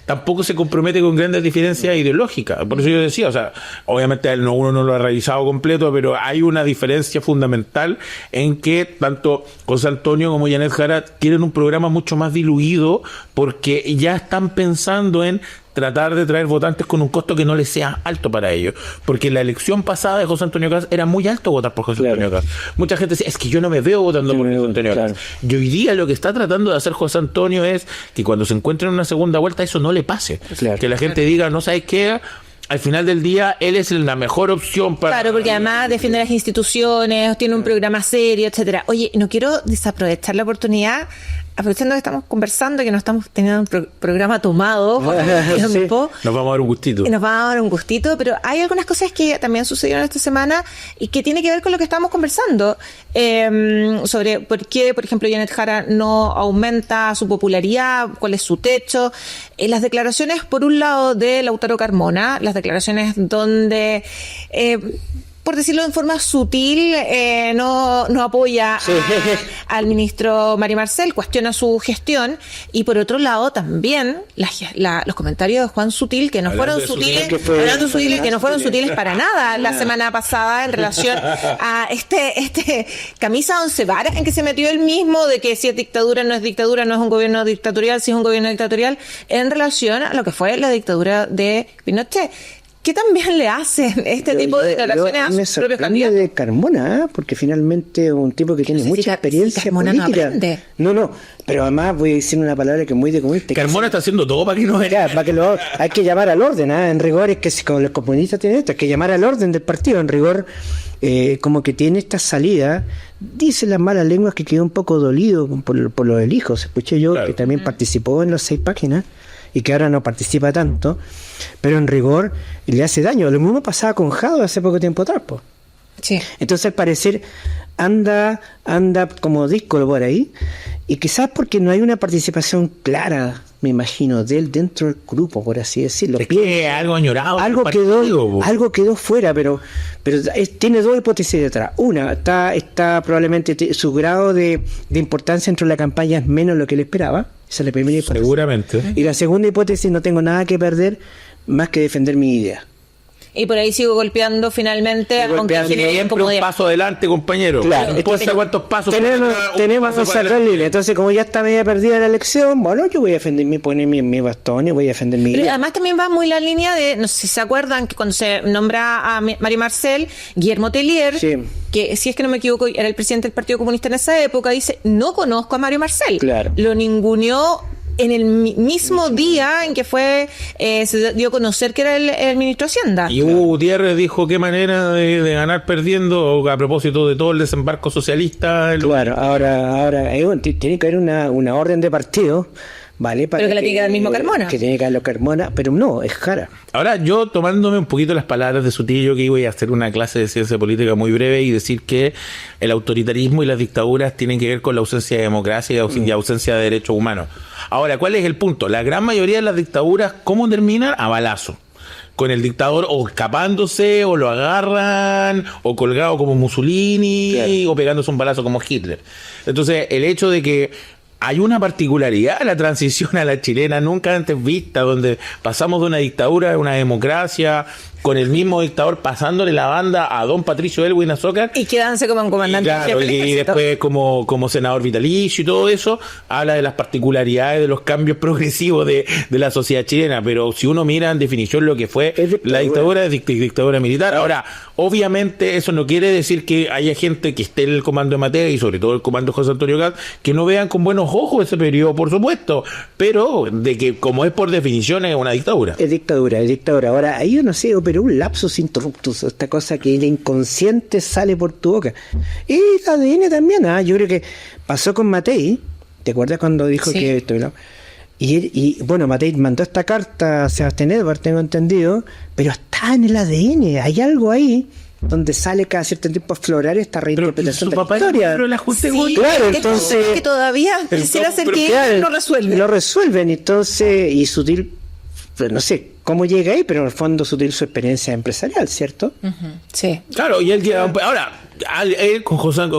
C: Tampoco se compromete con grandes diferencias ideológicas. Por eso yo decía, o sea, obviamente uno no lo ha revisado completo, pero hay una diferencia fundamental en que tanto José Antonio como Janet Jara tienen un programa mucho más diluido, porque ya están pensando en tratar de traer votantes con un costo que no les sea alto para ellos, porque la elección pasada de José Antonio Kast era muy alto votar por José Antonio Kast. Mucha gente decía, es que yo no me veo votando por José Antonio Kast. Y hoy día lo que está tratando de hacer José Antonio es que cuando se encuentre en una segunda vuelta eso no le pase, que la gente diga, no sabes qué, al final del día él es la mejor opción para...
B: Claro, porque además defiende las instituciones, tiene un programa serio, etcétera. Oye, no quiero desaprovechar la oportunidad, aprovechando que estamos conversando, que no estamos teniendo un programa tomado por el tiempo.
C: Nos vamos a dar un gustito.
B: Y nos va a dar un gustito, pero hay algunas cosas que también sucedieron esta semana y que tiene que ver con lo que estábamos conversando, sobre por qué, por ejemplo, Janet Jara no aumenta su popularidad, cuál es su techo. Las declaraciones, por un lado, de Lautaro Carmona, las declaraciones donde... por decirlo en forma sutil, no apoya al ministro Mario Marcel, cuestiona su gestión, y por otro lado también los comentarios de Juan Sutil, que no fueron sutiles, que no fueron sutiles para nada la semana pasada en relación a este camisa once varas en que se metió él mismo, de que si es dictadura, no es un gobierno dictatorial, si es un gobierno dictatorial, en relación a lo que fue la dictadura de Pinochet. ¿Qué también le hacen tipo de declaraciones a sus propios candidatos?
D: De Carmona, porque finalmente es un tipo que tiene mucha experiencia política. No, pero además voy a decir una palabra que es muy de común.
C: Carmona está haciendo todo para que no
D: vea. Hay que llamar al orden, en rigor es que como los comunistas tienen esto, hay que llamar al orden del partido, en rigor como que tiene esta salida. Dicen las malas lenguas que quedó un poco dolido por lo del hijo, escuché yo, claro, que también participó en las 6 páginas y que ahora no participa tanto, pero en rigor le hace daño. Lo mismo pasaba con Jado hace poco tiempo atrás, po.
B: Sí.
D: Entonces al parecer anda como díscolo por ahí, y quizás porque no hay una participación clara, me imagino, de él dentro del grupo, por así decirlo.
C: Es que algo añorado.
D: Algo quedó fuera, pero tiene 2 hipótesis detrás. Una, está probablemente su grado de importancia dentro de la campaña es menos de lo que él esperaba. Esa es la primera hipótesis.
C: Seguramente.
D: Y la segunda hipótesis, no tengo nada que perder más que defender mi idea.
B: Y por ahí sigo golpeando finalmente, aunque
C: siempre un paso adelante, compañero.
D: Claro,
C: no importa cuántos pasos.
D: Tenemos esa línea. Entonces, como ya está media perdida la elección, bueno, yo voy a defender mi bastón y voy a defender mi idea.
B: Pero además también va muy la línea de, no sé si se acuerdan, que cuando se nombra a Mario Marcel, Guillermo Tellier,
D: sí,
B: que si es que no me equivoco, era el presidente del Partido Comunista en esa época, dice, no conozco a Mario Marcel.
D: Claro.
B: Lo ninguneó en el mismo día en que se dio a conocer que era el ministro de Hacienda.
C: Y Hugo Gutiérrez dijo qué manera de ganar perdiendo a propósito de todo el desembarco socialista.
D: Claro, ahora tiene que haber una orden de partido, ¿vale?
B: Pero que la tiene que dar el mismo Carmona.
D: Que tiene que darlo Carmona, pero no, es Jara.
C: Ahora, yo tomándome un poquito las palabras de Sutil, que iba a hacer una clase de ciencia política muy breve y decir que el autoritarismo y las dictaduras tienen que ver con la ausencia de democracia y ausencia de derechos humanos. Ahora, ¿cuál es el punto? La gran mayoría de las dictaduras, ¿cómo terminan? A balazo. Con el dictador o escapándose, o lo agarran, o colgado como Mussolini, claro, o pegándose un balazo como Hitler. Entonces, el hecho de que hay una particularidad en la transición a la chilena nunca antes vista, donde pasamos de una dictadura a una democracia, con el mismo dictador pasándole la banda a don Patricio Elwin Azócar.
B: Y quedándose como un comandante.
C: Claro, y después como senador vitalicio y todo eso, habla de las particularidades de los cambios progresivos de la sociedad chilena. Pero si uno mira en definición lo que fue la dictadura, es dictadura militar. Ahora, obviamente eso no quiere decir que haya gente que esté en el comando de Matei y sobre todo el comando de José Antonio Caz, que no vean con buenos ojos ese periodo, por supuesto, pero de que como es por definición es una dictadura.
D: Es dictadura. Ahora, ahí yo no sé, pero un lapsus interruptus, esta cosa que el inconsciente sale por tu boca. Y el ADN también, yo creo que pasó con Matei. ¿Te acuerdas cuando dijo que esto? ¿No? Y bueno, Matei mandó esta carta a Sebastián Edwards, tengo entendido, pero está en el ADN, hay algo ahí donde sale cada cierto tiempo a aflorar esta reinterpretación de la historia.
C: Pero la
D: claro, entonces
B: que todavía quisiera hacer que lo resuelven.
D: Lo resuelven, entonces, y Sutil, no sé cómo llega ahí, pero en el fondo Sutil su experiencia empresarial, ¿cierto?
B: Sí.
C: Claro, y él ahora él con Juan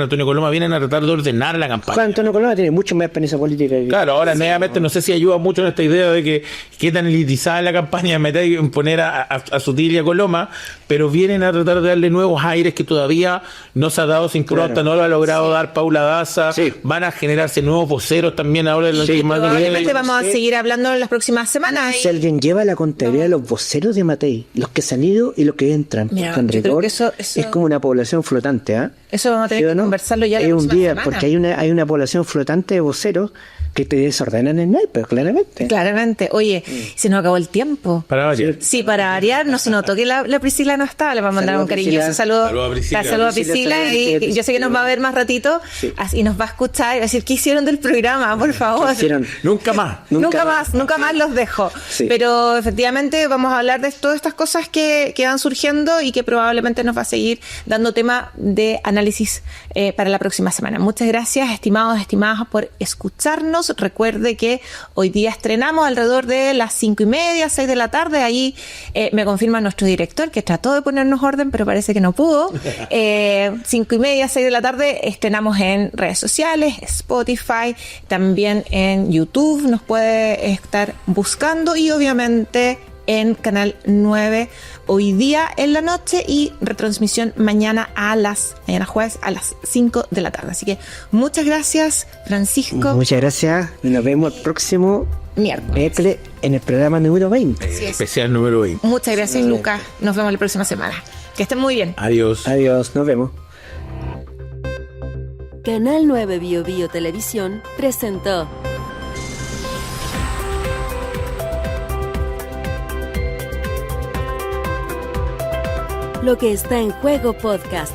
C: Antonio Coloma vienen a tratar de ordenar la campaña.
D: Juan Antonio Coloma tiene mucho más experiencia política.
C: Claro, ahora nuevamente no sé si ayuda mucho en esta idea de que qué tan elitizada es la campaña en poner a Sutil y a Coloma, pero vienen a tratar de darle nuevos aires que todavía no se ha dado sin impronta, no lo ha logrado dar Paula Daza. Van a generarse nuevos voceros también ahora.
B: Probablemente vamos a seguir hablando en las próximas semanas.
D: Si alguien lleva la contabilidad de los voceros de Matei, los que han ido y los que entran, eso es como una población flotante,
B: Eso vamos a tener que conversarlo ya
D: un día, semana. Porque hay una población flotante de voceros que te desordenan el naipes, claramente.
B: Claramente. Oye, se nos acabó el tiempo.
C: Para variar.
B: Sí, para variar, no se notó que la Priscila no estaba. Le vamos a mandar
D: Saludos,
B: un cariñoso
D: Priscila.
B: saludo.
C: Saludos a Priscila.
B: Saludos a Priscila.
D: Priscila,
B: Y yo sé que nos va a ver más ratito.
D: Sí.
B: Y nos va a escuchar y va a decir, ¿qué hicieron del programa? Por favor.
D: Hicieron
C: Nunca más.
B: Nunca más los dejo.
D: Sí.
B: Pero efectivamente vamos a hablar de todas estas cosas que van surgiendo y que probablemente nos va a seguir dando tema de análisis para la próxima semana. Muchas gracias, estimados, estimadas, por escucharnos. Recuerde que hoy día estrenamos alrededor de las 5:30, 6 de la tarde. Ahí me confirma nuestro director que trató de ponernos orden, pero parece que no pudo. 5:30, 6 de la tarde estrenamos en redes sociales, Spotify, también en YouTube nos puede estar buscando y obviamente en Canal 9 hoy día en la noche y retransmisión mañana jueves a las 5 de la tarde. Así que muchas gracias, Francisco.
D: Muchas gracias y nos vemos el próximo miércoles en el programa número 20.
B: Así es.
C: Especial número 20.
B: Muchas gracias, Lucas. Nos vemos la próxima semana. Que estén muy bien.
C: Adiós.
D: Adiós, nos vemos.
A: Canal 9 Bio Bio Televisión presentó Lo que está en juego podcast.